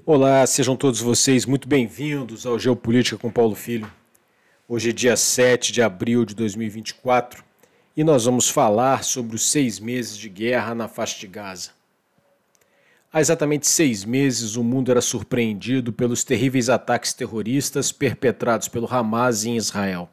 Olá, sejam todos vocês muito bem-vindos ao Geopolítica com Paulo Filho. Hoje é dia 7 de abril de 2024 e nós vamos falar sobre os 6 meses de guerra na faixa de Gaza. Há exatamente 6 meses o mundo era surpreendido pelos terríveis ataques terroristas perpetrados pelo Hamas em Israel.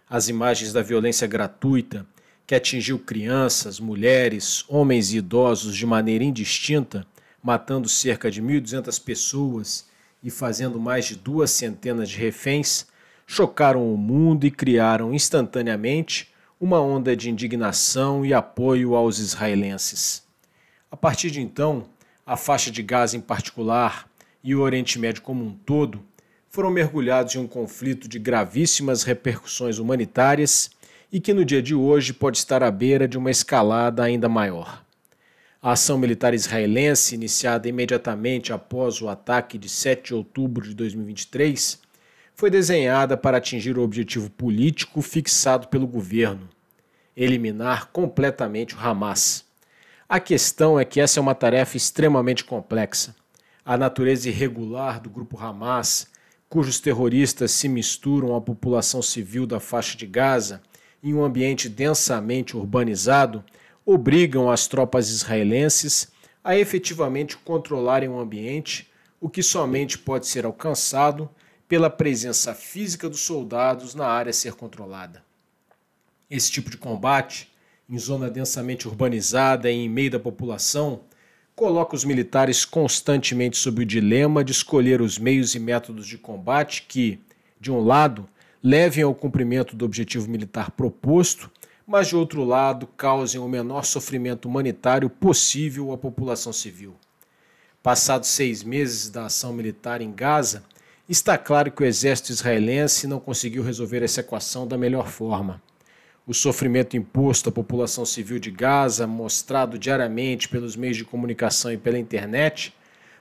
As imagens da violência gratuita que atingiu crianças, mulheres, homens e idosos de maneira indistinta, matando cerca de 1.200 pessoas e fazendo mais de 200 de reféns, chocaram o mundo e criaram instantaneamente uma onda de indignação e apoio aos israelenses. A partir de então, a faixa de Gaza em particular e o Oriente Médio como um todo foram mergulhados em um conflito de gravíssimas repercussões humanitárias e que no dia de hoje pode estar à beira de uma escalada ainda maior. A ação militar israelense, iniciada imediatamente após o ataque de 7 de outubro de 2023, foi desenhada para atingir o objetivo político fixado pelo governo: eliminar completamente o Hamas. A questão é que essa é uma tarefa extremamente complexa. A natureza irregular do grupo Hamas, cujos terroristas se misturam à população civil da faixa de Gaza em um ambiente densamente urbanizado, obrigam as tropas israelenses a efetivamente controlarem o ambiente, o que somente pode ser alcançado pela presença física dos soldados na área a ser controlada. Esse tipo de combate, em zona densamente urbanizada e em meio da população, coloca os militares constantemente sob o dilema de escolher os meios e métodos de combate que, de um lado, levem ao cumprimento do objetivo militar proposto, mas, de outro lado, causem o menor sofrimento humanitário possível à população civil. Passados 6 meses da ação militar em Gaza, está claro que o exército israelense não conseguiu resolver essa equação da melhor forma. O sofrimento imposto à população civil de Gaza, mostrado diariamente pelos meios de comunicação e pela internet,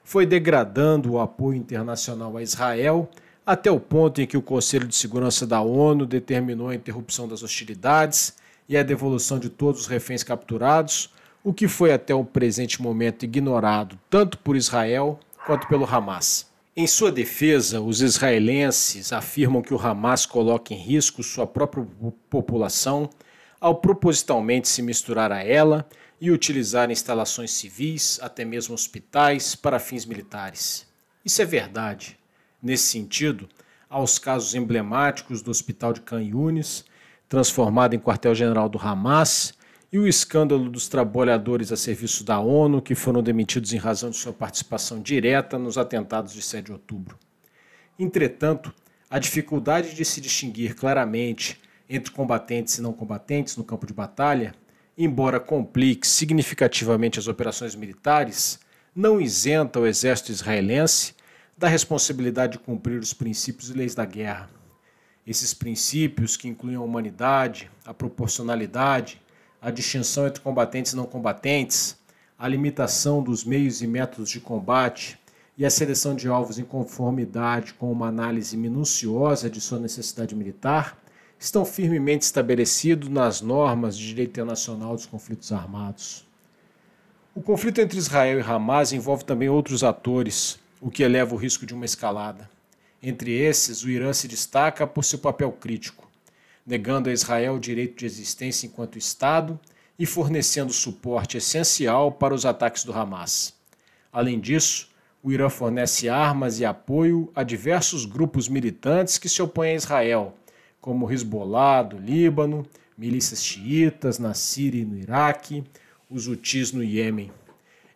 foi degradando o apoio internacional a Israel até o ponto em que o Conselho de Segurança da ONU determinou a interrupção das hostilidades e a devolução de todos os reféns capturados, o que foi até o presente momento ignorado tanto por Israel quanto pelo Hamas. Em sua defesa, os israelenses afirmam que o Hamas coloca em risco sua própria população ao propositalmente se misturar a ela e utilizar instalações civis, até mesmo hospitais, para fins militares. Isso é verdade. Nesse sentido, há os casos emblemáticos do Hospital de Khan Yunis, transformado em quartel-general do Hamas, e o escândalo dos trabalhadores a serviço da ONU que foram demitidos em razão de sua participação direta nos atentados de 7 de outubro. Entretanto, a dificuldade de se distinguir claramente entre combatentes e não combatentes no campo de batalha, embora complique significativamente as operações militares, não isenta o exército israelense da responsabilidade de cumprir os princípios e leis da guerra. Esses princípios, que incluem a humanidade, a proporcionalidade, a distinção entre combatentes e não combatentes, a limitação dos meios e métodos de combate e a seleção de alvos em conformidade com uma análise minuciosa de sua necessidade militar, estão firmemente estabelecidos nas normas de direito internacional dos conflitos armados. O conflito entre Israel e Hamas envolve também outros atores, o que eleva o risco de uma escalada. Entre esses, o Irã se destaca por seu papel crítico, negando a Israel o direito de existência enquanto Estado e fornecendo suporte essencial para os ataques do Hamas. Além disso, o Irã fornece armas e apoio a diversos grupos militantes que se opõem a Israel, como o Hezbollah do Líbano, milícias xiitas na Síria e no Iraque, os Hutis no Iêmen.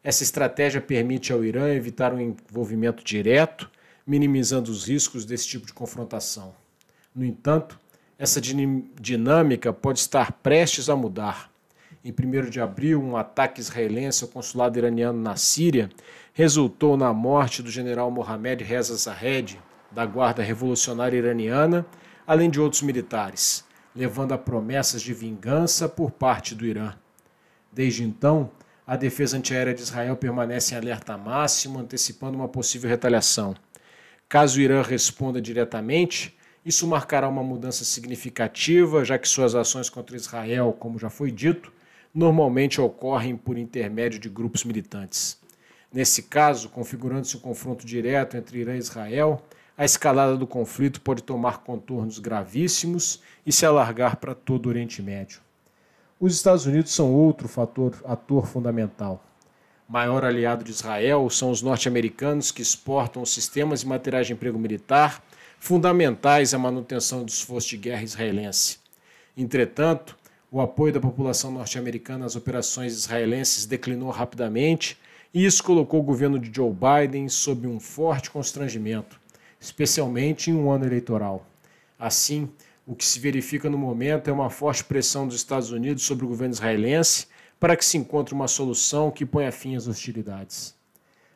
Essa estratégia permite ao Irã evitar um envolvimento direto, minimizando os riscos desse tipo de confrontação. No entanto, essa dinâmica pode estar prestes a mudar. Em 1º de abril, um ataque israelense ao consulado iraniano na Síria resultou na morte do general Mohammad Reza Zahed, da Guarda Revolucionária Iraniana, além de outros militares, levando a promessas de vingança por parte do Irã. Desde então, a defesa antiaérea de Israel permanece em alerta máximo, antecipando uma possível retaliação. Caso o Irã responda diretamente, isso marcará uma mudança significativa, já que suas ações contra Israel, como já foi dito, normalmente ocorrem por intermédio de grupos militantes. Nesse caso, configurando-se um confronto direto entre Irã e Israel, a escalada do conflito pode tomar contornos gravíssimos e se alargar para todo o Oriente Médio. Os Estados Unidos são outro ator fundamental. Maior aliado de Israel são os norte-americanos, que exportam os sistemas e materiais de emprego militar fundamentais à manutenção do esforço de guerra israelense. Entretanto, o apoio da população norte-americana às operações israelenses declinou rapidamente e isso colocou o governo de Joe Biden sob um forte constrangimento, especialmente em um ano eleitoral. Assim, o que se verifica no momento é uma forte pressão dos Estados Unidos sobre o governo israelense para que se encontre uma solução que ponha fim às hostilidades.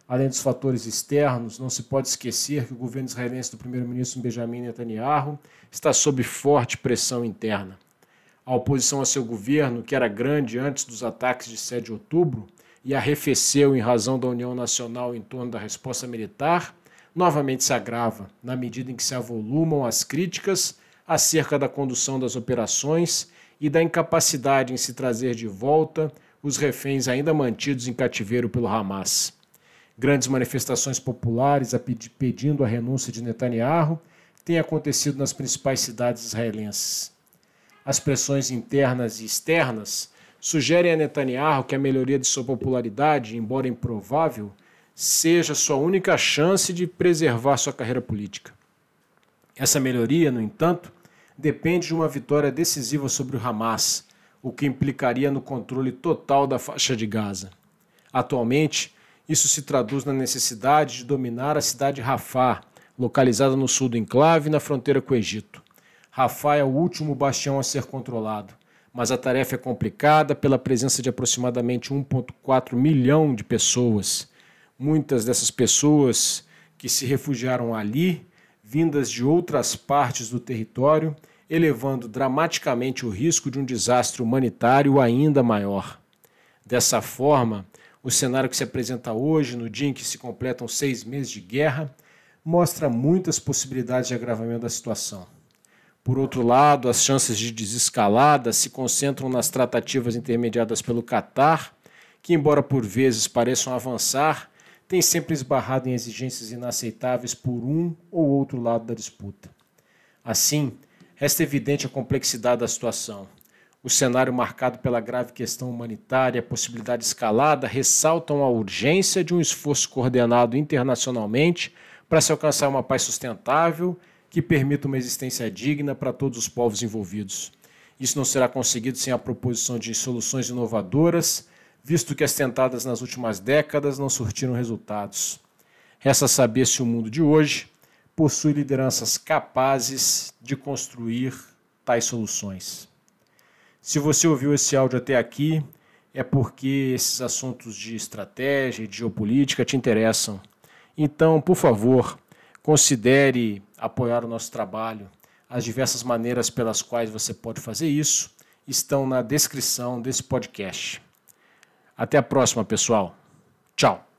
Além dos fatores externos, não se pode esquecer que o governo israelense do primeiro-ministro Benjamin Netanyahu está sob forte pressão interna. A oposição a seu governo, que era grande antes dos ataques de 7 de outubro e arrefeceu em razão da união nacional em torno da resposta militar, novamente se agrava, na medida em que se avolumam as críticas acerca da condução das operações e da incapacidade em se trazer de volta os reféns ainda mantidos em cativeiro pelo Hamas. Grandes manifestações populares pedindo a renúncia de Netanyahu têm acontecido nas principais cidades israelenses. As pressões internas e externas sugerem a Netanyahu que a melhoria de sua popularidade, embora improvável, seja sua única chance de preservar sua carreira política. Essa melhoria, no entanto, depende de uma vitória decisiva sobre o Hamas, o que implicaria no controle total da faixa de Gaza. Atualmente, isso se traduz na necessidade de dominar a cidade de Rafah, localizada no sul do enclave, na fronteira com o Egito. Rafah é o último bastião a ser controlado, mas a tarefa é complicada pela presença de aproximadamente 1,4 milhão de pessoas. Muitas dessas pessoas que se refugiaram ali, vindas de outras partes do território, elevando dramaticamente o risco de um desastre humanitário ainda maior. Dessa forma, o cenário que se apresenta hoje, no dia em que se completam 6 meses de guerra, mostra muitas possibilidades de agravamento da situação. Por outro lado, as chances de desescalada se concentram nas tratativas intermediadas pelo Catar, que, embora por vezes pareçam avançar, têm sempre esbarrado em exigências inaceitáveis por um ou outro lado da disputa. Assim, resta evidente a complexidade da situação. O cenário marcado pela grave questão humanitária e a possibilidade de escalada ressaltam a urgência de um esforço coordenado internacionalmente para se alcançar uma paz sustentável que permita uma existência digna para todos os povos envolvidos. Isso não será conseguido sem a proposição de soluções inovadoras, visto que as tentadas nas últimas décadas não surtiram resultados. Resta saber se o mundo de hoje possui lideranças capazes de construir tais soluções. Se você ouviu esse áudio até aqui, é porque esses assuntos de estratégia e de geopolítica te interessam. Então, por favor, considere apoiar o nosso trabalho. As diversas maneiras pelas quais você pode fazer isso estão na descrição desse podcast. Até a próxima, pessoal. Tchau.